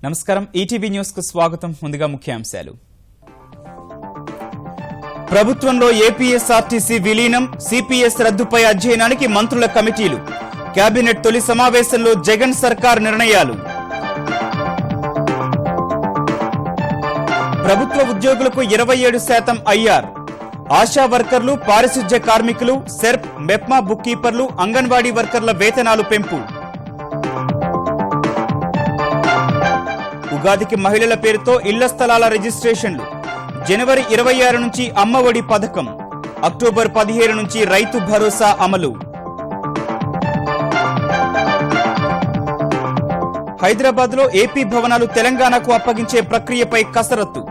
నమస్కారం ETV news కు స్వాగతం. ముందుగా ముఖ్యాంశాలు. ప్రభుత్వంలో ఏపీఎస్ఆర్టీసీ విలీనం, సిపిఎస్ రద్దుపై అధ్యయనానికి మంత్రుల కమిటీలు. కేబినెట్ తొలి సమావేశంలో జగన్ సర్కార్ నిర్ణయాలు. ప్రభుత్వ ఉద్యోగులకు 27% ఐఆర్. ఆశా వర్కర్లు, పారిశుధ్య కార్మికులు, సెర్ప్, మెప్మా బుక్ కీపర్లు, అంగన్వాడీ వర్కర్ల వేతనాలు పెంపు. ఉగాదికి మహిళల పేరుతో ఇళ్ల స్థలాల రిజిస్ట్రేషన్లు. జనవరి 26 నుంచి అమ్మఒడి పథకం. అక్టోబర్ 17 నుంచి రైతు భరోసా అమలు. హైదరాబాద్ లో ఏపీ భవనాలు తెలంగాణకు అప్పగించే ప్రక్రియపై కసరత్తు.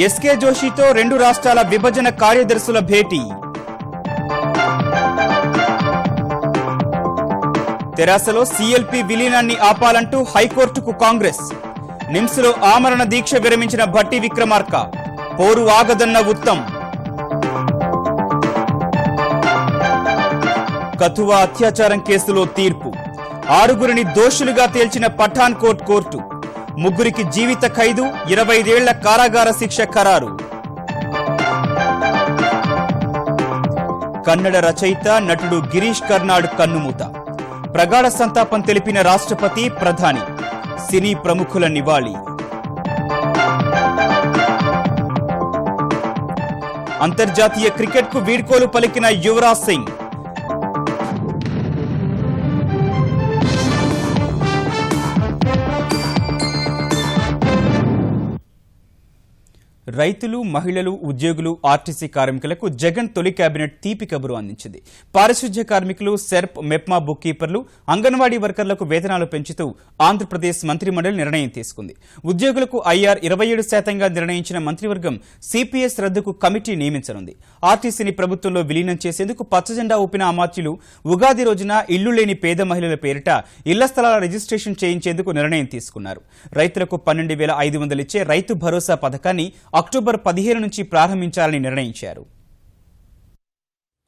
ఎస్కే జోషితో 2 రాష్ట్రాల విభజన కార్యదర్శుల భేటీ. తెరాసలో సీఎల్పీ విలీనాన్ని ఆపాలంటూ హైకోర్టుకు కాంగ్రెస్. నిమ్స్ లో ఆమరణ దీక్ష విరమించిన భట్టి విక్రమార్క. పోరు ఆగదన్న ఉత్తమ్. కథువా అత్యాచారం కేసులో తీర్పు. 6గురిని దోషులుగా తేల్చిన పఠాన్కోట్ కోర్టు. 3 జీవిత ఖైదు, 25 ఏళ్ల కారాగార శిక్ష ఖరారు. కన్నడ రచయిత, నటుడు గిరీష్ కర్నాడ్ కన్నుమూత. ప్రగాఢ సంతాపం తెలిపిన రాష్ట్రపతి, ప్రధాని. సినీ ప్రముఖుల నివాళి. అంతర్జాతీయ క్రికెట్ కు వీడ్కోలు పలికిన యువరాజ్ సింగ్. రైతులు, మహిళలు, ఉద్యోగులు, ఆర్టీసీ కార్మికులకు జగన్ తొలి కేబినెట్ తీపి కబురు అందించింది. పారిశుధ్య కార్మికులు, సెర్ప్, మెప్మా బుక్ కీపర్లు, అంగన్వాడీ వర్కర్లకు వేతనాలు పెంచుతూ ఆంధ్రప్రదేశ్ మంత్రిమండలి నిర్ణయం తీసుకుంది. ఉద్యోగులకు ఐఆర్ 27%గా నిర్ణయించిన మంత్రివర్గం సిపిఎస్ రద్దుకు కమిటీ నియమించనుంది. ఆర్టీసీని ప్రభుత్వంలో విలీనం చేసేందుకు పచ్చజెండా ఊపిన అమాత్యులు ఉగాది రోజున ఇళ్లు లేని పేద మహిళల పేరిట ఇళ్ల స్థలాల రిజిస్ట్రేషన్ చేయించేందుకు నిర్ణయం తీసుకున్నారు. రైతులకు 12,500 ఇచ్చే రైతు భరోసా పథకాన్ని అక్టోబర్ 15 నుంచి ప్రారంభించాలని నిర్ణయించారు.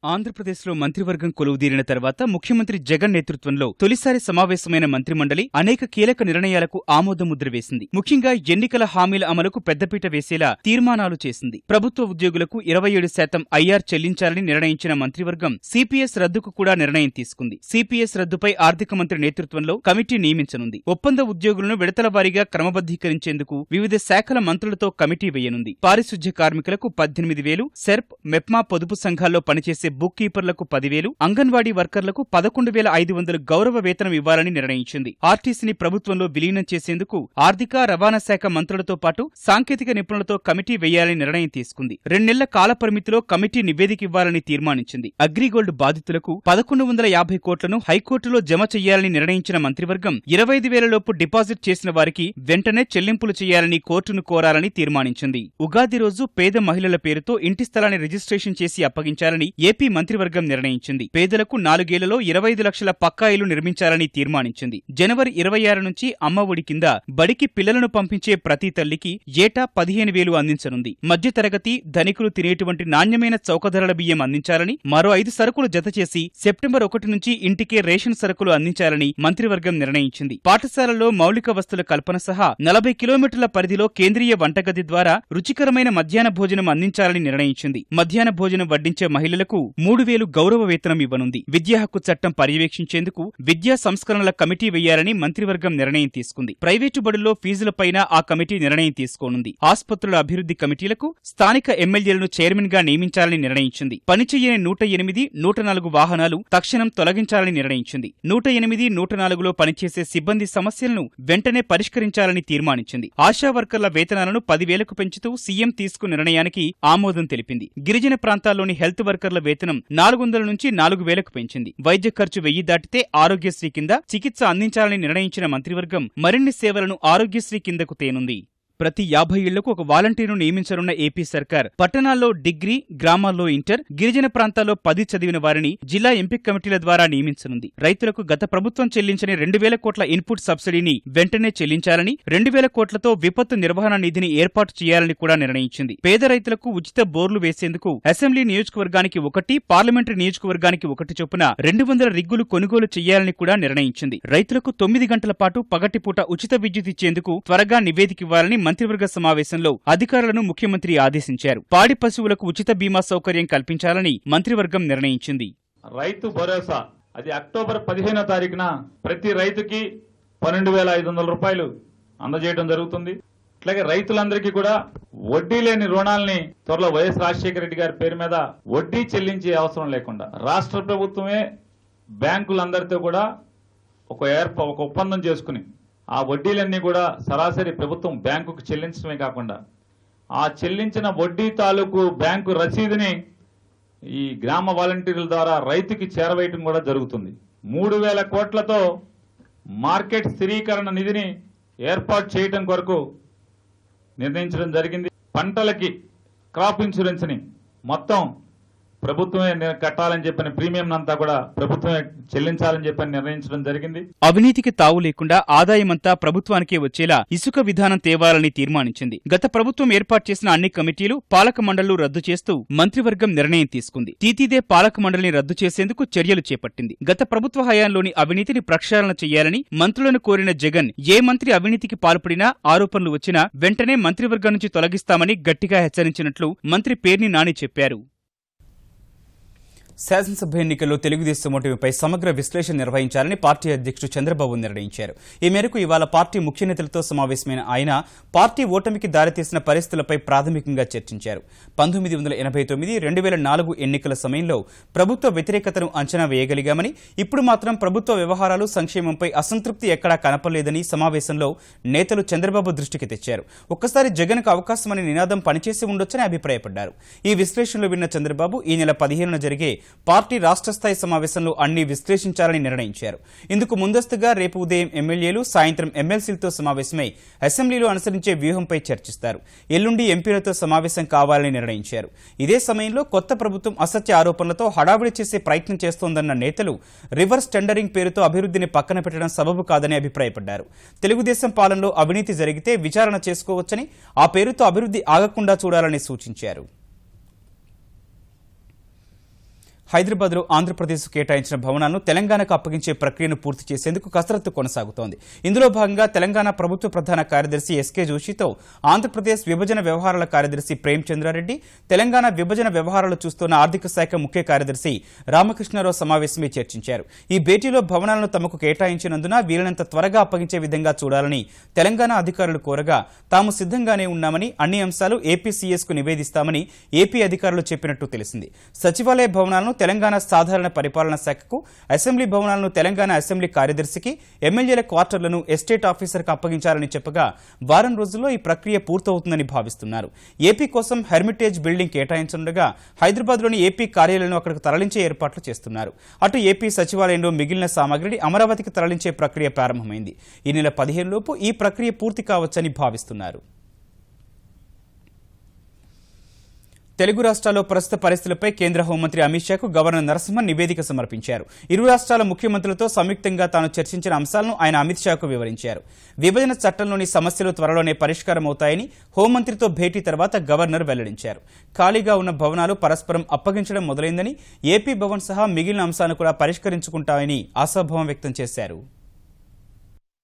ఆంధ్రప్రదేశ్లో మంత్రివర్గం కొలువుదీరిన తర్వాత ముఖ్యమంత్రి జగన్ నేతృత్వంలో తొలిసారి సమావేశమైన మంత్రిమండలి అనేక కీలక నిర్ణయాలకు ఆమోదముద్ర వేసింది. ముఖ్యంగా ఎన్నికల హామీల అమలుకు పెద్దపీట వేసేలా తీర్మానాలు చేసింది. ప్రభుత్వ ఉద్యోగులకు 27% ఐఆర్ చెల్లించాలని నిర్ణయించిన మంత్రివర్గం సిపిఎస్ రద్దుకు కూడా నిర్ణయం తీసుకుంది. సిపిఎస్ రద్దుపై ఆర్థిక మంత్రి నేతృత్వంలో కమిటీ నియమించనుంది. ఒప్పంద ఉద్యోగులను విడతల వారీగా క్రమబద్దీకరించేందుకు వివిధ శాఖల మంత్రులతో కమిటీ వేయనుంది. పారిశుధ్య కార్మికులకు 18,000, సెర్ప్, మెప్మా పొదుపు సంఘాల్లో పనిచేసే బుక్ కీపర్లకు 10,000, అంగన్వాడీ వర్కర్లకు 11,500 గౌరవ వేతనం ఇవ్వాలని నిర్ణయించింది. ఆర్టీసీని ప్రభుత్వంలో విలీనం చేసేందుకు ఆర్థిక, రవాణా శాఖ మంత్రులతో పాటు సాంకేతిక నిపుణులతో కమిటీ వేయాలని నిర్ణయం తీసుకుంది. 2 నెలల కాల పరిమితిలో కమిటీ నివేదిక ఇవ్వాలని తీర్మానించింది. అగ్రిగోల్డ్ బాధితులకు 1,150 కోట్లను హైకోర్టులో జమ చెయ్యాలని నిర్ణయించిన మంత్రివర్గం 25,000 లోపు డిపాజిట్ చేసిన వారికి వెంటనే చెల్లింపులు చేయాలని కోర్టును కోరాలని తీర్మానించింది. ఉగాది రోజు పేద మహిళల పేరుతో ఇంటి స్థలాన్ని రిజిస్ట్రేషన్ చేసి అప్పగించాలని ఏపీ మంత్రివర్గం నిర్ణయించింది. పేదలకు 4 ఏళ్లలో 25 లక్షల పక్కా ఇళ్లు నిర్మించాలని తీర్మానించింది. జనవరి 26 నుంచి అమ్మఒడి కింద బడికి పిల్లలను పంపించే ప్రతి తల్లికి ఏటా 15,000 అందించనుంది. మధ్యతరగతి, ధనికులు తినేటువంటి నాణ్యమైన చౌకధరల బియ్యం అందించాలని, మరో 5 సరుకులు జతచేసి సెప్టెంబర్ 1 నుంచి ఇంటికే రేషన్ సరుకులు అందించాలని మంత్రివర్గం నిర్ణయించింది. పాఠశాలల్లో మౌలిక వస్తుల కల్పన సహా 40 కిలోమీటర్ల పరిధిలో కేంద్రీయ వంటగది ద్వారా రుచికరమైన మధ్యాహ్న భోజనం అందించాలని నిర్ణయించింది. మధ్యాహ్న భోజనం వడ్డించే మహిళలకు 3,000 గౌరవ వేతనం ఇవ్వనుంది. విద్యా హక్కు చట్టం పర్యవేక్షించేందుకు విద్యా సంస్కరణల కమిటీ వేయాలని మంత్రివర్గం నిర్ణయం తీసుకుంది. ప్రైవేటు బడుల్లో ఫీజులపైన ఆ కమిటీ నిర్ణయం తీసుకోనుంది. ఆస్పత్రుల అభివృద్ధి కమిటీలకు స్థానిక ఎమ్మెల్యేలను చైర్మన్ గా నియమించాలని నిర్ణయించింది. పనిచేయని 108, 104 వాహనాలు తక్షణం తొలగించాలని నిర్ణయించింది. 108, 104లో పనిచేసే సిబ్బంది సమస్యలను వెంటనే పరిష్కరించాలని తీర్మానించింది. ఆశా వర్కర్ల వేతనాలను 10,000కు పెంచుతూ సీఎం తీసుకున్న నిర్ణయానికి ఆమోదం తెలిపింది. గిరిజన ప్రాంతాల్లోని హెల్త్ వర్కర్ల వేతనం 400 నుంచి 4,000కు పెంచింది. వైద్య ఖర్చు 1,000 దాటితే ఆరోగ్యశ్రీ కింద చికిత్స అందించాలని నిర్ణయించిన మంత్రివర్గం మరిన్ని సేవలను ఆరోగ్యశ్రీ కిందకు తేనుంది. ప్రతి 50 ఇళ్లకు ఒక వాలంటీర్ను నియమించనున్న ఏపీ సర్కార్ పట్టణాల్లో డిగ్రీ, గ్రామాల్లో ఇంటర్, గిరిజన ప్రాంతాల్లో 10 చదివిన వారిని జిల్లా ఎంపిక కమిటీల ద్వారా నియమించనుంది. రైతులకు గత ప్రభుత్వం చెల్లించని 2,000 కోట్ల ఇన్పుట్ సబ్సిడీని వెంటనే చెల్లించాలని, 2,000 కోట్లతో విపత్తు నిర్వహణ నిధిని ఏర్పాటు చేయాలని కూడా నిర్ణయించింది. పేద రైతులకు ఉచిత బోర్లు వేసేందుకు అసెంబ్లీ నియోజకవర్గానికి 1, పార్లమెంటరీ నియోజకవర్గానికి 1 చొప్పున 200 రిగ్గులు కొనుగోలు చేయాలని కూడా నిర్ణయించింది. రైతులకు 9 గంటల పాటు పగటిపూట ఉచిత విద్యుత్ ఇచ్చేందుకు త్వరగా నివేదిక ఇవ్వాలని మంత్రివర్గ సమావేశంలో అధికారులను ముఖ్యమంత్రి ఆదేశించారు. పాడి పశువులకు ఉచిత బీమా సౌకర్యం కల్పించాలని మంత్రివర్గం నిర్ణయించింది. రైతు భరోసా అది అక్టోబర్ 15వ తారీఖున ప్రతి రైతుకి 12,500 రూపాయలు అందజేయడం జరుగుతుంది. అట్లాగే రైతులందరికీ కూడా వడ్డీ లేని రుణాలని త్వరలో వైఎస్ రాజశేఖర రెడ్డి గారి పేరు మీద వడ్డీ చెల్లించే అవసరం లేకుండా రాష్ట్ర ప్రభుత్వమే బ్యాంకులందరితో కూడా ఒక ఒప్పందం చేసుకుని ఆ వడ్డీలన్నీ కూడా సరాసరి ప్రభుత్వం బ్యాంకుకు చెల్లించడమే కాకుండా ఆ చెల్లించిన వడ్డీ తాలూకు బ్యాంకు రసీదుని ఈ గ్రామ వాలంటీర్ల ద్వారా రైతుకి చేరవేయటం కూడా జరుగుతుంది. 3,000 కోట్లతో మార్కెట్ స్థిరీకరణ నిధిని ఏర్పాటు చేయటం కొరకు నిర్ణయించడం జరిగింది. పంటలకి క్రాప్ ఇన్సూరెన్స్ ని మొత్తం ప్రభుత్వమే కట్టాలని చెప్పిన ప్రీమియం అంతా కూడా ప్రభుత్వమే చెల్లించాలని చెప్పని నిర్ణయించడం జరిగింది. అవినీతికి తావు లేకుండా ఆదాయమంతా ప్రభుత్వానికే వచ్చేలా ఇసుక విధానం తేవాలని తీర్మానించింది. గత ప్రభుత్వం ఏర్పాటు చేసిన అన్ని కమిటీలు, పాలక మండళ్లు రద్దు చేస్తూ మంత్రివర్గం నిర్ణయం తీసుకుంది. తీతీదే పాలక మండలిని రద్దు చేసేందుకు చర్యలు చేపట్టింది. గత ప్రభుత్వ హయాంలోని అవినీతిని ప్రక్షాళన చేయాలని మంత్రులను కోరిన జగన్ ఏ మంత్రి అవినీతికి పాల్పడినా, ఆరోపణలు వచ్చినా వెంటనే మంత్రివర్గం నుంచి తొలగిస్తామని గట్టిగా హెచ్చరించినట్లు మంత్రి పేర్ని నాని చెప్పారు. శాసనసభ ఎన్నికల్లో తెలుగుదేశం ఓటమిపై సమగ్ర విశ్లేషణ నిర్వహించాలని పార్టీ అధ్యక్షుడు చంద్రబాబు నిర్ణయించారు. ఈ మేరకు ఇవాళ పార్టీ ముఖ్య నేతలతో సమావేశమైన ఆయన పార్టీ ఓటమికి దారితీసిన పరిస్థితులపై ప్రాథమికంగా చర్చించారు. 1989, 2004 ఎన్నికల సమయంలో ప్రభుత్వ వ్యతిరేకతను అంచనా వేయగలిగామని, ఇప్పుడు మాత్రం ప్రభుత్వ వ్యవహారాలు, సంక్షేమంపై అసంతృప్తి ఎక్కడా కనపడలేదని సమావేశంలో నేతలు చంద్రబాబు దృష్టికి తెచ్చారు. ఒక్కసారి జగన్కు అవకాశమనే నినాదం పనిచేసి ఉండొచ్చని అభిప్రాయపడ్డారు. ఈ విశ్లేషణలో విన్న చంద్రబాబు ఈ నెల 15న జరిగే పార్టీ రాష్ట్ర స్థాయి సమావేశంలో అన్ని విశ్లేషించాలని నిర్ణయించారు. ఇందుకు ముందస్తుగా రేపు ఉదయం ఎమ్మెల్యేలు, సాయంత్రం ఎమ్మెల్సీలతో సమావేశమై అసెంబ్లీలో అనుసరించే వ్యూహంపై చర్చిస్తారు. ఎల్లుండి ఎంపీలతో సమావేశం కావాలని నిర్ణయించారు. ఇదే సమయంలో కొత్త ప్రభుత్వం అసత్య ఆరోపణలతో హడావిడి చేసే ప్రయత్నం చేస్తోందన్న నేతలు రివర్స్ టెండరింగ్ పేరుతో అభివృద్ధిని పక్కన పెట్టడం సబబు కాదని అభిప్రాయపడ్డారు. తెలుగుదేశం పాలనలో అవినీతి జరిగితే విచారణ చేసుకోవచ్చని, ఆ పేరుతో అభివృద్ధి ఆగకుండా చూడాలని సూచించారు. హైదరాబాద్లో ఆంధ్రప్రదేశ్ కేటాయించిన భవనాలను తెలంగాణకు అప్పగించే ప్రక్రియను పూర్తి చేసేందుకు కసరత్తు కొనసాగుతోంది. ఇందులో భాగంగా తెలంగాణ ప్రభుత్వ ప్రధాన కార్యదర్శి ఎస్కే జోషితో ఆంధ్రప్రదేశ్ విభజన వ్యవహారాల కార్యదర్శి ప్రేమచంద్రారెడ్డి, తెలంగాణ విభజన వ్యవహారాలు చూస్తున్న ఆర్థిక శాఖ ముఖ్య కార్యదర్శి రామకృష్ణారావు సమావేశమై చర్చించారు. ఈ భేటీలో భవనాలను తమకు కేటాయించినందున వీలైనంత త్వరగా అప్పగించే విధంగా చూడాలని తెలంగాణ అధికారులు కోరగా తాము సిద్ధంగానే ఉన్నామని, అన్ని అంశాలు ఏపీసీఎస్కు నివేదిస్తామని ఏపీ అధికారులు చెప్పినట్టు తెలిసింది. సచివాలయ భవనాలను తెలంగాణ సాధారణ పరిపాలనా శాఖకు, అసెంబ్లీ భవనాలను తెలంగాణ అసెంబ్లీ కార్యదర్శికి, ఎమ్మెల్యేల క్వార్టర్లను ఎస్టేట్ ఆఫీసర్కు అప్పగించాలని చెప్పగా వారం రోజుల్లో ఈ ప్రక్రియ పూర్తవుతుందని భావిస్తున్నారు. ఏపీ కోసం హెర్మిటేజ్ బిల్డింగ్ కేటాయించనుండగా హైదరాబాద్లోని ఏపీ కార్యాలయాలను అక్కడికి తరలించే ఏర్పాట్లు చేస్తున్నారు. అటు ఏపీ సచివాలయంలో మిగిలిన సామగ్రిని అమరావతికి తరలించే ప్రక్రియ ప్రారంభమైంది. ఈ నెల 15 లోపు ఈ ప్రక్రియ పూర్తి కావచ్చని భావిస్తున్నారు. తెలుగు రాష్ట్రాల్లో ప్రస్తుత పరిస్థితులపై కేంద్ర హోంమంత్రి అమిత్ షాకు గవర్నర్ నరసింహన్ నివేదిక సమర్పించారు. ఇరు రాష్ట్రాల ముఖ్యమంత్రులతో సంయుక్తంగా తాను చర్చించిన అంశాలను ఆయన అమిత్ షాకు వివరించారు. విభజన చట్టంలోని సమస్యలు త్వరలోనే పరిష్కారమవుతాయని హోంమంత్రితో భేటీ తర్వాత గవర్నర్ వెల్లడించారు. ఖాళీగా ఉన్న భవనాలు పరస్పరం అప్పగించడం మొదలైందని, ఏపీ భవన్ సహా మిగిలిన అంశాలను కూడా పరిష్కరించుకుంటామని ఆశాభావం వ్యక్తం చేశారు.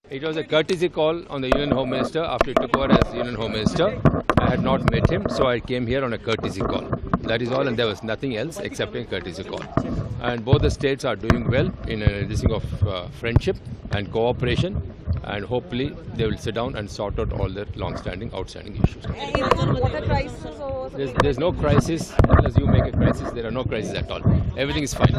It was a courtesy call on the Union Home Minister after he took over as Union Home Minister. I had not met him, so I came here on a courtesy call. That is all, and there was nothing else except a courtesy call. And both the states are doing well in this thing of friendship and cooperation, and hopefully they will sit down and sort out all their long-standing, outstanding issues. Water crisis or There's no crisis unless you make a crisis. There are no crises at all. Everything is fine.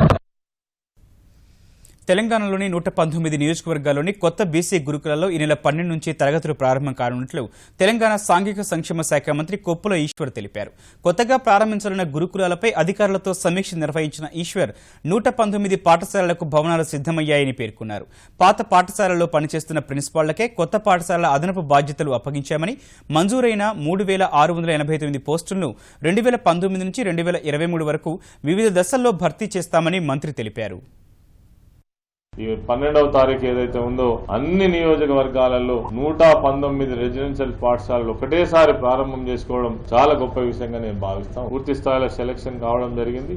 తెలంగాణలోని 119 నియోజకవర్గాల్లోని కొత్త BC గురుకులాల్లో ఈ నెల 12 నుంచి తరగతులు ప్రారంభం కానున్నట్లు తెలంగాణ సాంఘిక సంక్షేమ శాఖ మంత్రి కొప్పుల ఈశ్వర్ తెలిపారు. కొత్తగా ప్రారంభించాలన్న గురుకులాలపై అధికారులతో సమీక్ష నిర్వహించిన ఈశ్వర్ 119 పాఠశాలలకు భవనాలు సిద్ధమయ్యాయని పేర్కొన్నారు. పాత పాఠశాలల్లో పనిచేస్తున్న ప్రిన్సిపాళ్లకే కొత్త పాఠశాలల అదనపు బాధ్యతలు అప్పగించామని, మంజూరైన 3,689 పోస్టులను 2019 నుంచి 2023 వరకు వివిధ దశల్లో భర్తీ చేస్తామని మంత్రి తెలిపారు. ఈ 12వ తారీఖు ఏదైతే ఉందో అన్ని నియోజకవర్గాలలో 119 రెసిడెన్షియల్ పాఠశాలలు ఒకటేసారి ప్రారంభం చేసుకోవడం చాలా గొప్ప విషయంగా నేను భావిస్తాను. పూర్తి స్థాయిలో సెలక్షన్ కావడం జరిగింది.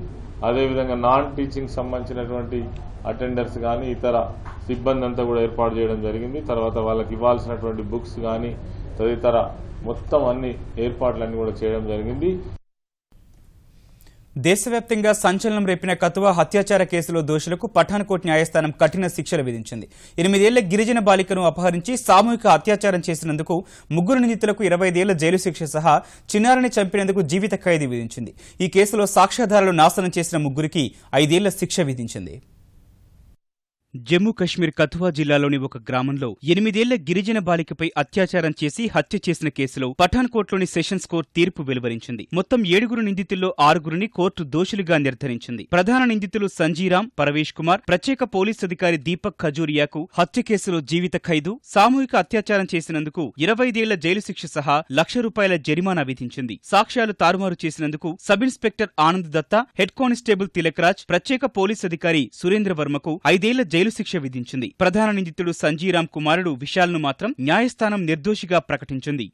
అదేవిధంగా నాన్ టీచింగ్ సంబంధించినటువంటి అటెండర్స్ కానీ ఇతర సిబ్బంది అంతా కూడా ఏర్పాటు చేయడం జరిగింది. తర్వాత వాళ్ళకి ఇవ్వాల్సినటువంటి బుక్స్ కానీ తదితర మొత్తం అన్ని ఏర్పాట్లన్నీ కూడా చేయడం జరిగింది. దేశవ్యాప్తంగా సంచలనం రేపిన కతువా హత్యాచార కేసులో దోషులకు పఠాన్కోట్ న్యాయస్థానం కఠిన శిక్షలు విధించింది. 8 ఏళ్ల గిరిజన బాలికను అపహరించి సామూహిక అత్యాచారం చేసినందుకు 3 నిందితులకు 25 ఏళ్ల జైలు శిక్ష సహా చిన్నారిని చంపినందుకు జీవిత ఖైదు విధించింది. ఈ కేసులో సాక్ష్యాధారాలు నాశనం చేసిన 3కి 5 ఏళ్ల శిక్ష విధించింది. జమ్మూ కశ్మీర్ కథువా జిల్లాలోని ఒక గ్రామంలో 8 ఏళ్ల గిరిజన బాలికపై అత్యాచారం చేసి హత్య చేసిన కేసులో పఠాన్కోట్లోని సెషన్స్ కోర్టు తీర్పు వెలువరించింది. మొత్తం 7 నిందితుల్లో 6 కోర్టు దోషులుగా నిర్ధారించింది. ప్రధాన నిందితులు సంజీరాం, పరవేష్ కుమార్, ప్రత్యేక పోలీస్ అధికారి దీపక్ ఖజూరియాకు హత్య కేసులో జీవిత ఖైదు, సామూహిక అత్యాచారం చేసినందుకు 25 ఏళ్ల జైలు శిక్ష సహా ₹1,00,000 జరిమానా విధించింది. సాక్ష్యాలు తారుమారు చేసినందుకు sub inspector Anand Datta, head constable Tilak Raj, ప్రత్యేక పోలీస్ అధికారి సురేంద్ర వర్మకు 5 ఏళ్ల జైలు శిక్ష విధించింది. ప్రధాన నిందితుడు సంజీరాం కుమారుడు విశాల్ను మాత్రం న్యాయస్థానం నిర్దోషిగా ప్రకటించింది.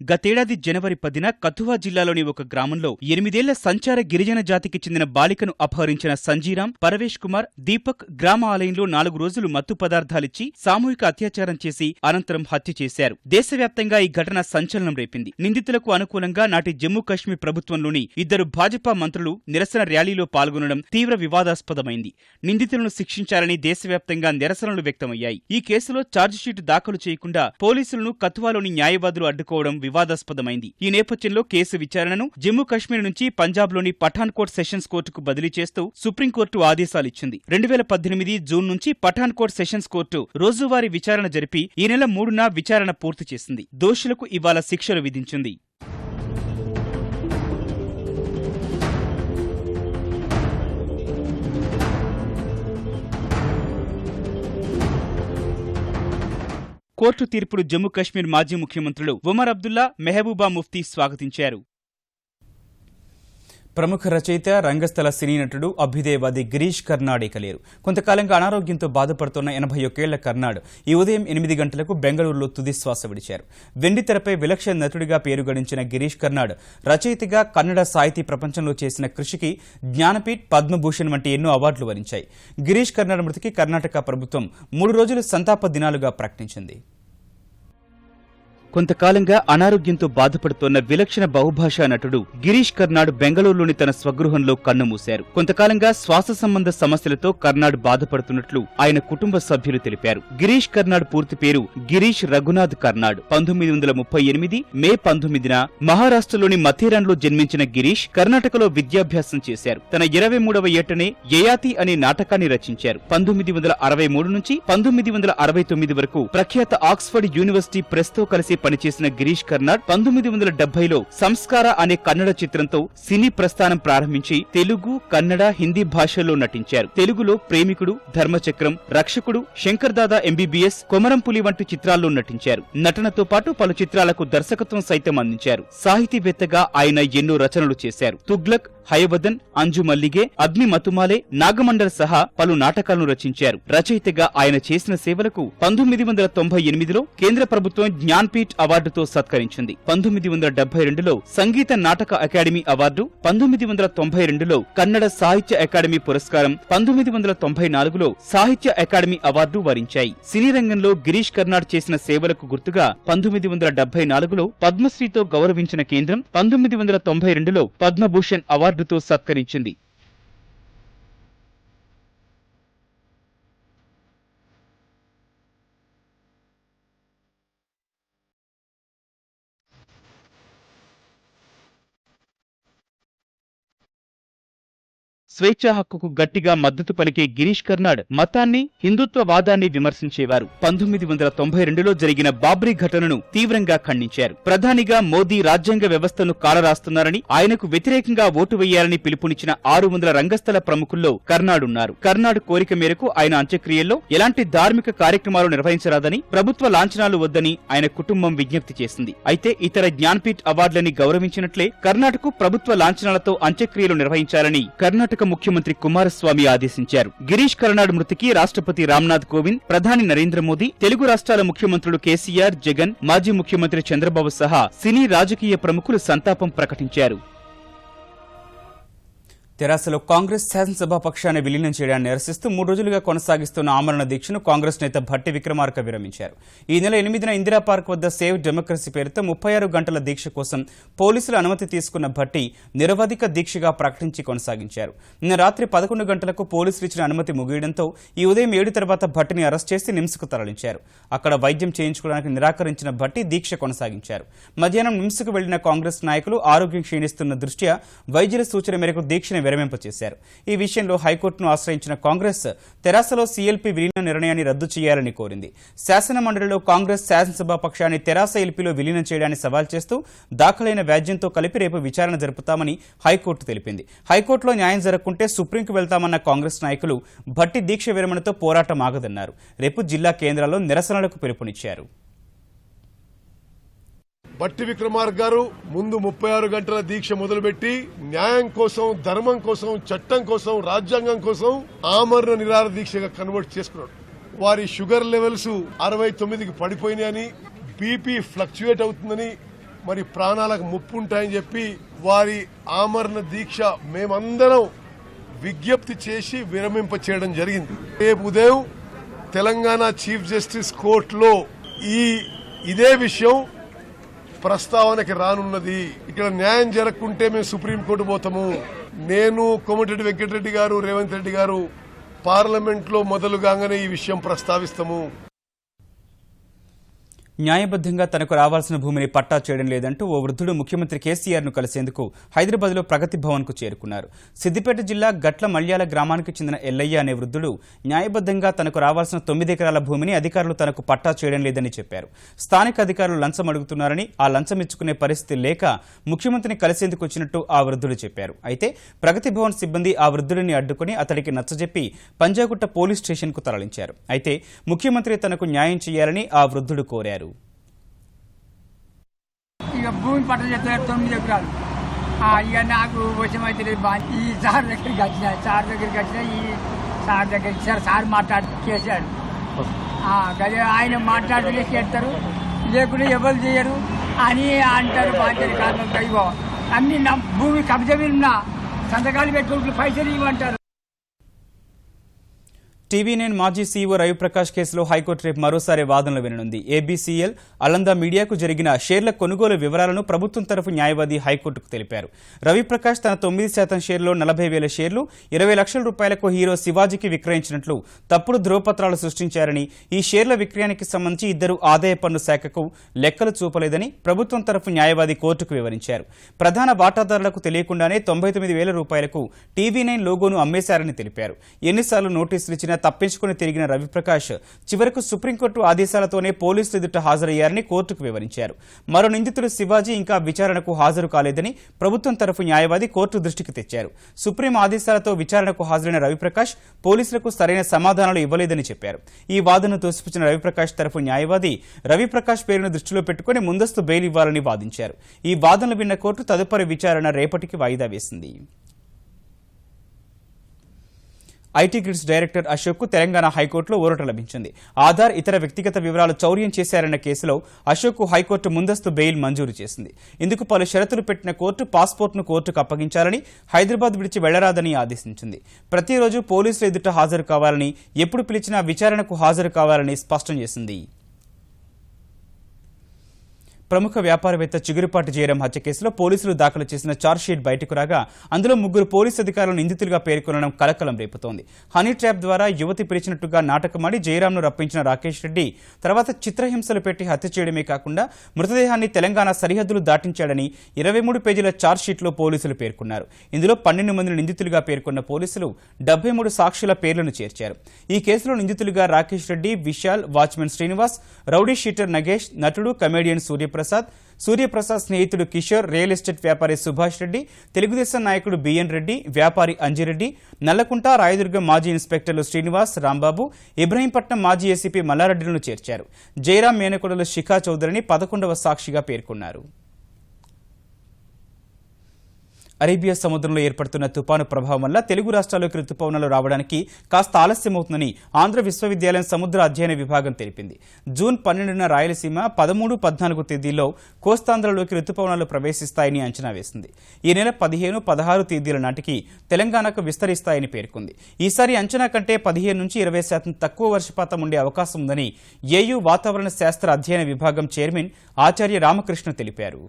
గతేడాది జనవరి 10న కథువా జిల్లాలోని ఒక గ్రామంలో 8 ఏళ్ల సంచార గిరిజన జాతికి చెందిన బాలికను అపహరించిన సంజీరాం, పరవేష్ కుమార్, దీపక్ గ్రామ ఆలయంలో 4 రోజులు మత్తు పదార్థాలిచ్చి సామూహిక అత్యాచారం చేసి అనంతరం హత్య చేశారు. దేశవ్యాప్తంగా ఈ ఘటన సంచలనం రేపింది. నిందితులకు అనుకూలంగా నాటి జమ్మూ కశ్మీర్ ప్రభుత్వంలోని 2 భాజపా మంత్రులు నిరసన ర్యాలీలో పాల్గొనడం తీవ్ర వివాదాస్పదమైంది. నిందితులను శిక్షించాలని దేశవ్యాప్తంగా నిరసనలు వ్యక్తమయ్యాయి. ఈ కేసులో ఛార్జిషీటు దాఖలు చేయకుండా పోలీసులను కథువాలోని న్యాయవాదులు అడ్డుకోవడం వివాదాస్పదమైంది. ఈ నేపథ్యంలో కేసు విచారణను జమ్మూ కశ్మీర్ నుంచి పంజాబ్లోని పఠాన్కోట్ సెషన్స్ కోర్టుకు బదిలీ చేస్తూ సుప్రీంకోర్టు ఆదేశాలిచ్చింది. 2018 జూన్ నుంచి పఠాన్కోట్ సెషన్స్ కోర్టు రోజువారీ విచారణ జరిపి ఈ నెల 3న విచారణ పూర్తి చేసింది. దోషులకు ఇవాళ శిక్షలు విధించింది. కోర్టు తీర్పును జమ్మూ కశ్మీర్ మాజీ ముఖ్యమంత్రులు ఒమర్ అబ్దుల్లా, మెహబూబా ముఫ్తీ స్వాగతించారు. ప్రముఖ రచయిత, రంగస్థల సినీ నటుడు, అభ్యుదయవాది గిరీష్ కర్నాడ్ ఇక లేరు. కొంతకాలంగా అనారోగ్యంతో బాధపడుతున్న 81 ఏళ్ల కర్నాడ్ ఈ ఉదయం 8 గంటలకు బెంగళూరులో తుదిశ్వాస విడిచారు. వెండితెరపై విలక్షణ నటుడిగా పేరు గడించిన గిరీష్ కర్నాడ్ రచయితగా కన్నడ సాహితీ ప్రపంచంలో చేసిన కృషికి జ్ఞానపీఠ్, పద్మభూషణ్ వంటి ఎన్నో అవార్డులు వరించాయి. గిరీష్ కర్నాడ్ మృతికి కర్ణాటక ప్రభుత్వం 3 రోజులు సంతాప దినాలుగా ప్రకటించింది. కొంతకాలంగా అనారోగ్యంతో బాధపడుతోన్న విలక్షణ బహుభాషా నటుడు గిరీష్ కర్నాడ్ బెంగళూరులోని తన స్వగృహంలో కన్నుమూశారు. కొంతకాలంగా శ్వాస సంబంధ సమస్యలతో కర్నాడ్ బాధపడుతున్నట్లు ఆయన కుటుంబ సభ్యులు తెలిపారు. గిరీష్ కర్నాడ్ పూర్తి పేరు గిరీష్ రఘునాథ్ కర్నాడ్. 1938 మే 19న మహారాష్ట్రలోని మథేరాన్లో జన్మించిన గిరీష్ కర్ణాటకలో విద్యాభ్యాసం చేశారు. తన 23వ ఏటనే యయాతి అనే నాటకాన్ని రచించారు. 1963 నుంచి 1969 వరకు ప్రఖ్యాత ఆక్స్ఫర్డ్ యూనివర్సిటీ ప్రెస్తో కలిసి పనిచేసిన గిరీష్ కర్నాడ్ 1970లో సంస్కార అనే కన్నడ చిత్రంతో సినీ ప్రస్థానం ప్రారంభించి తెలుగు, కన్నడ, హిందీ భాషల్లో నటించారు. తెలుగులో ప్రేమికుడు, ధర్మచక్రం, రక్షకుడు, శంకర్ దాదా ఎంబీబీఎస్, కొమరంపులి వంటి చిత్రాల్లో నటించారు. నటనతో పాటు పలు చిత్రాలకు దర్శకత్వం సైతం అందించారు. సాహితీవేత్తగా ఆయన ఎన్నో రచనలు చేశారు. తుగ్లక్, హయవదన్, అంజు మల్లిగే, అగ్ని మతుమాలే, నాగమండల్ సహా పలు నాటకాలను రచించారు. రచయితగా ఆయన చేసిన సేవలకు 1998లో కేంద్ర ప్రభుత్వం జ్ఞాన్పీఠ్ అవార్డుతో సత్కరించింది. 1972లో సంగీత నాటక అకాడమీ అవార్డు, 1992లో కన్నడ సాహిత్య అకాడమీ పురస్కారం, 1994లో సాహిత్య అకాడమీ అవార్డు వరించాయి. సినీ రంగంలో గిరీష్ కర్నాడ్ చేసిన సేవలకు గుర్తుగా 1974లో పద్మశ్రీతో గౌరవించిన కేంద్రం 1992లో పద్మభూషణ్ అవార్డుతో సత్కరించింది. స్వేచ్ఛా హక్కుకు గట్టిగా మద్దతు పలికే గిరీష్ కర్నాడ్ మతాన్ని, హిందుత్వవాదాన్ని విమర్శించేవారు. 1992లో జరిగిన బాబ్రీ ఘటనను తీవ్రంగా ఖండించారు. ప్రధానిగా మోదీ రాజ్యాంగ వ్యవస్థను కాలరాస్తున్నారని, ఆయనకు వ్యతిరేకంగా ఓటు వేయాలని పిలుపునిచ్చిన 600 రంగస్థల ప్రముఖుల్లో కర్నాడ్ ఉన్నారు. కర్నాడ్ కోరిక మేరకు ఆయన అంత్యక్రియల్లో ఎలాంటి ధార్మిక కార్యక్రమాలు నిర్వహించరాదని, ప్రభుత్వ లాంఛనాలు వద్దని ఆయన కుటుంబం విజ్ఞప్తి చేసింది. అయితే ఇతర జ్ఞాన్పీఠ్ అవార్డులని గౌరవించినట్లే కర్ణాటక ప్రభుత్వ లాంఛనాలతో అంత్యక్రియలు నిర్వహించాలని కర్ణాటక ముఖ్యమంత్రి కుమారస్వామి ఆదేశించారు. గిరీష్ కర్నాడ్ మృతికి రాష్ట్రపతి రామ్నాథ్ కోవింద్, ప్రధాని నరేంద్ర మోదీ, తెలుగు రాష్ట్రాల ముఖ్యమంత్రులు కేసీఆర్, జగన్, మాజీ ముఖ్యమంత్రి చంద్రబాబు సహా సినీ రాజకీయ ప్రముఖులు సంతాపం ప్రకటించారు. తెరాసలో కాంగ్రెస్ శాసనసభా పక్షాన్ని విలీనం చేయడాన్ని నిరసిస్తూ 3 రోజులుగా కొనసాగిస్తున్న ఆమరణ దీక్షను కాంగ్రెస్ నేత భట్టి విక్రమార్క విరమించారు. ఈ నెల 8న ఇందిరా పార్క్ వద్ద సేవ్ డెమోక్రసీ పేరుతో 36 గంటల దీక్ష కోసం పోలీసుల అనుమతి తీసుకున్న భట్టి నిరవధిక దీక్షగా ప్రకటించి కొనసాగించారు. నిన్న రాత్రి 11 గంటలకు పోలీసులు ఇచ్చిన అనుమతి ముగియడంతో ఈ ఉదయం 7 తర్వాత భట్టిని అరెస్ట్ చేసి నిమ్స్కు తరలించారు. అక్కడ వైద్యం చేయించుకోవడానికి నిరాకరించిన భట్టి దీక్ష కొనసాగించారు. మధ్యాహ్నం నిమ్స్కు వెళ్లిన కాంగ్రెస్ నాయకులు ఆరోగ్యం క్షీణిస్తున్న దృష్ట్యా వైద్యుల సూచన మేరకు దీక్షను విరమింపచేశారు. ఈ విషయంలో హైకోర్టును ఆశ్రయించిన కాంగ్రెస్ తెరాసలో సీఎల్పీ విలీన నిర్ణయాన్ని రద్దు చేయాలని కోరింది. శాసన మండలిలో కాంగ్రెస్ శాసనసభా పక్షాన్ని తెరాస ఎల్పీలో విలీనం చేయడాన్ని సవాల్ చేస్తూ దాఖలైన వ్యాజ్యంతో కలిపి రేపు విచారణ జరుపుతామని హైకోర్టు తెలిపింది. హైకోర్టులో న్యాయం జరగకుంటే సుప్రీంకు వెళ్తామన్న కాంగ్రెస్ నాయకులు భట్టి దీక్ష విరమణతో పోరాటం ఆగదన్నారు. రేపు జిల్లా కేంద్రాల్లో నిరసనలకు పిలుపునిచ్చారు. భట్టి విక్రమార్క గారు ముందు 36 గంటల దీక్ష మొదలుపెట్టి న్యాయం కోసం, ధర్మం కోసం, చట్టం కోసం, రాజ్యాంగం కోసం ఆమరణ నిరాహార దీక్షగా కన్వర్ట్ చేసుకున్నాడు. వారి షుగర్ లెవెల్స్ 69కి పడిపోయినాయని, బీపీ ఫ్లక్చుయేట్ అవుతుందని, మరి ప్రాణాలకు ముప్పు ఉంటాయని చెప్పి వారి ఆమరణ దీక్ష మేమందరం విజ్ఞప్తి చేసి విరమింప చేయడం జరిగింది. రేపు ఉదయం తెలంగాణ చీఫ్ జస్టిస్ కోర్టులో ఇదే విషయం ప్రస్తావనకి రానున్నది. ఇక్కడ న్యాయం జరగకుంటే మేము సుప్రీంకోర్టు పోతాము. నేను, కోమటిరెడ్డి వెంకటరెడ్డి గారు, రేవంత్ రెడ్డి గారు పార్లమెంట్ లో మొదలుగానే ఈ విషయం ప్రస్తావిస్తాము. న్యాయబద్దంగా తనకు రావాల్సిన భూమిని పట్టా చేయడం లేదంటూ ఓ వృద్ధుడు ముఖ్యమంత్రి కేసీఆర్ ను కలిసేందుకు హైదరాబాద్లో ప్రగతి భవన్ కు చేరుకున్నారు. సిద్దిపేట జిల్లా గట్ల మల్యాల గ్రామానికి చెందిన ఎల్లయ్య అనే వృద్ధుడు న్యాయబద్దంగా తనకు రావాల్సిన 9 ఎకరాల భూమిని అధికారులు తనకు పట్టా చేయడం లేదని చెప్పారు. స్థానిక అధికారులు లంచం అడుగుతున్నారని, ఆ లంచం ఇచ్చుకునే పరిస్థితి లేక ముఖ్యమంత్రిని కలిసేందుకు వచ్చినట్టు ఆ వృద్ధుడు చెప్పారు. అయితే ప్రగతి భవన్ సిబ్బంది ఆ వృద్ధుడిని అడ్డుకుని అతడికి నచ్చజెప్పి పంజాగుట్ట పోలీస్ స్టేషన్ కు తరలించారు. అయితే ముఖ్యమంత్రి తనకు న్యాయం చేయాలని ఆ వృద్ధుడు కోరారు. ఇక భూమి పట్ట చెప్తున్నారు 9 ఎకరాలు. ఇక నాకు వశమైతే ఈ సార్ దగ్గరికి వచ్చిన ఈ సార్ దగ్గరికి సార్ చేశాడు. అదే ఆయన మాట్లాడితే చేస్తారు, లేకుంటే ఎవరు చేయరు అని అంటారు. బాధ్యత కారణం దైవం అన్ని నా భూమి కబ్జా మీద సంతకాలు పెట్టుకుంటూ పైసలు ఇవ్వమంటారు. టీవీ9 మాజీ సీఈఓ రవిప్రకాష్ కేసులో హైకోర్టు రేపు మరోసారి వాదనలు విననుంది. ఏబీసీఎల్, అలందా మీడియాకు జరిగిన షేర్ల కొనుగోలు వివరాలను ప్రభుత్వం తరఫు న్యాయవాది హైకోర్టుకు తెలిపారు. రవిప్రకాష్ తన 9% షేర్లో 40,000 షేర్లు 20 లక్షల రూపాయలకు హీరో శివాజీకి విక్రయించినట్లు తప్పుడు ధ్రువపత్రాలు సృష్టించారని, ఈ షేర్ల విక్రయానికి సంబంధించి ఇద్దరు ఆదాయ పన్ను శాఖకు లెక్కలు చూపలేదని ప్రభుత్వం తరఫు న్యాయవాది కోర్టుకు వివరించారు. ప్రధాన వాటాదారులకు తెలియకుండానే 99,000 రూపాయలకు టీవీ9 లోగోను అమ్మేశారని తెలిపారు. ఎన్నిసార్లు నోటీసులు ఇచ్చినా తప్పించుకుని తిరిగిన రవిప్రకాష్ చివరకు సుప్రీంకోర్టు ఆదేశాలతోనే పోలీసులు ఎదుట హాజరయ్యారని కోర్టుకు వివరించారు. మరో నిందితుడు శివాజీ ఇంకా విచారణకు హాజరు కాలేదని ప్రభుత్వం తరఫు న్యాయవాది కోర్టు దృష్టికి తెచ్చారు. సుప్రీం ఆదేశాలతో విచారణకు హాజరైన రవిప్రకాష్ పోలీసులకు సరైన సమాధానాలు ఇవ్వలేదని చెప్పారు. ఈ వాదనను తోసిపుచ్చిన రవిప్రకాష్ తరఫు న్యాయవాది రవిప్రకాష్ పేరును దృష్టిలో పెట్టుకుని ముందస్తు బెయిల్ ఇవ్వాలని వాదించారు. ఈ వాదనలు విన్న కోర్టు తదుపరి విచారణ రేపటికి వాయిదా వేసింది. ఐటీ గ్రిడ్స్ డైరెక్టర్ అశోక్ కు తెలంగాణ హైకోర్టులో ఊరట లభించింది. ఆధార్, ఇతర వ్యక్తిగత వివరాలు చౌర్యం చేశారన్న కేసులో అశోక్ కు హైకోర్టు ముందస్తు బెయిల్ మంజూరు చేసింది. ఇందుకు పలు షరతులు పెట్టిన కోర్టు పాస్పోర్ట్ను కోర్టుకు అప్పగించాలని, హైదరాబాద్ విడిచి వెళ్లరాదని ఆదేశించింది. ప్రతిరోజు పోలీసులు ఎదుట హాజరు కావాలని, ఎప్పుడు పిలిచినా విచారణకు హాజరు కావాలని స్పష్టం చేసింది. ప్రముఖ వ్యాపారవేత్త చిగురుపాటి జయరాం హత్య కేసులో పోలీసులు దాఖలు చేసిన ఛార్జ్షీట్ బయటకు రాగా అందులో 3 పోలీసు అధికారులను నిందితులుగా పేర్కొనడం కలకలం రేపుతోంది. హనీ ట్రాప్ ద్వారా యువతి పిలిచినట్టుగా నాటకమాడి జయరాంను రప్పించిన రాకేష్ రెడ్డి తర్వాత చిత్రహింసలు పెట్టి హత్య చేయడమే కాకుండా మృతదేహాన్ని తెలంగాణ సరిహద్దులు దాటించాడని 23 పేజీల ఛార్జ్షీట్లో పోలీసులు పేర్కొన్నారు. ఇందులో 12 మందిని నిందితులుగా పేర్కొన్న పోలీసులు 73 సాక్షుల పేర్లను చేర్చారు. ఈ కేసులో నిందితులుగా Rakesh Reddy, Vishal, watchman Srinivas, rowdy sheeter Nagesh, నటుడు కమేడియన్ సూర్యప్రసాద్ స్నేహితుడు కిషోర్, రియల్ ఎస్టేట్ వ్యాపారి సుభాష్ రెడ్డి, తెలుగుదేశం నాయకుడు బిఎన్ రెడ్డి, వ్యాపారి అంజిరెడ్డి, నల్లకుంట, రాయదుర్గం మాజీ ఇన్స్పెక్టర్లు శ్రీనివాస్, రాంబాబు, ఇబ్రహీంపట్నం మాజీ ఏసీపీ మల్లారెడ్డిలను చేర్చారు. జయరాం మేనకోడలు శిఖా చౌదరిని 11వ సాక్షిగా పేర్కొన్నారు. అరేబియా సముద్రంలో ఏర్పడుతున్న తుపాను ప్రభావం వల్ల తెలుగు రాష్ట్రాల్లోకి రుతుపవనాలు రావడానికి కాస్త ఆలస్యమవుతుందని ఆంధ్ర విశ్వవిద్యాలయం సముద్ర అధ్యయన విభాగం తెలిపింది. జూన్ 12న రాయలసీమ, 13, 14 తేదీల్లో కోస్తాంధ్రలోకి రుతుపవనాలు ప్రవేశిస్తాయని అంచనా వేసింది. ఈ నెల 15, 16 తేదీల నాటికి తెలంగాణకు విస్తరిస్తాయని పేర్కొంది. ఈసారి అంచనా కంటే 15 నుంచి 20% తక్కువ వర్షపాతం ఉండే అవకాశం ఉందని ఏయూ వాతావరణ శాస్త్ర అధ్యయన విభాగం చైర్మన్ ఆచార్య రామకృష్ణ తెలిపారు.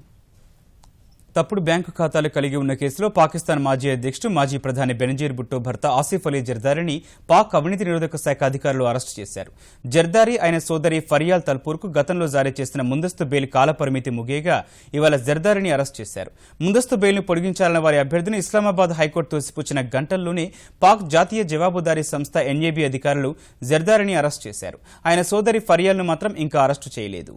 తప్పుడు బ్యాంకు ఖాతాలు కలిగి ఉన్న కేసులో పాకిస్తాన్ మాజీ అధ్యక్షుడు, మాజీ ప్రధాని బెనజీర్ భుట్టో భర్త ఆసిఫ్ అలీ జర్దారీని పాక్ అవినీతి నిరోధక శాఖ అధికారులు అరెస్టు చేశారు. జర్దారీ ఆయన సోదరి ఫరియాల్ తల్పూర్కు గతంలో జారీ చేసిన ముందస్తు బెయిల్ కాలపరిమితి ముగియగా ఇవాళ జర్దారీని అరెస్టు చేశారు. ముందస్తు బెయిల్ను పొడిగించాలన్న వారి అభ్యర్థిని ఇస్లామాబాద్ హైకోర్టు తోసిపుచ్చిన గంటల్లోనే పాక్ జాతీయ జవాబుదారీ సంస్థ ఎన్ఏబీ అధికారులు జర్దారీని అరెస్టు చేశారు. ఆయన సోదరి ఫరియాల్ను మాత్రం ఇంకా అరెస్టు చేయలేదు.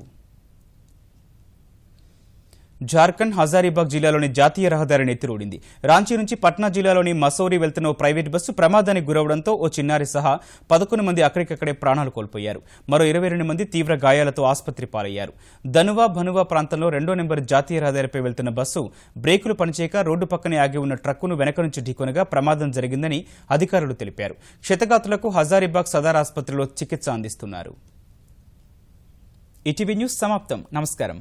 జార్ఖండ్ హజారీబాగ్ జిల్లాలోని జాతీయ రహదారిని ఎత్తిరోడింది. రాంచీ నుంచి పట్నా జిల్లాలోని మసౌరీ వెళ్తున్న ఓ ప్రైవేట్ బస్సు ప్రమాదానికి గురవడంతో ఓ చిన్నారి సహా 11 మంది అక్కడికక్కడే ప్రాణాలు కోల్పోయారు. మరో 22 మంది తీవ్ర గాయాలతో ఆసుపత్రి పాలయ్యారు. ధనువా భనువా ప్రాంతంలో 2వ నెంబర్ జాతీయ రహదారిపై వెళ్తున్న బస్సు బ్రేకులు పనిచేయక రోడ్డు పక్కనే ఆగి ఉన్న ట్రక్కును వెనక నుంచి ఢీకొనగా ప్రమాదం జరిగిందని అధికారులు తెలిపారు. క్షతగాతులకు హజారీబాగ్ సదర్ ఆసుపత్రిలో చికిత్స అందిస్తున్నారు. ఈటీవీ న్యూస్ సమాప్తం. నమస్కారం.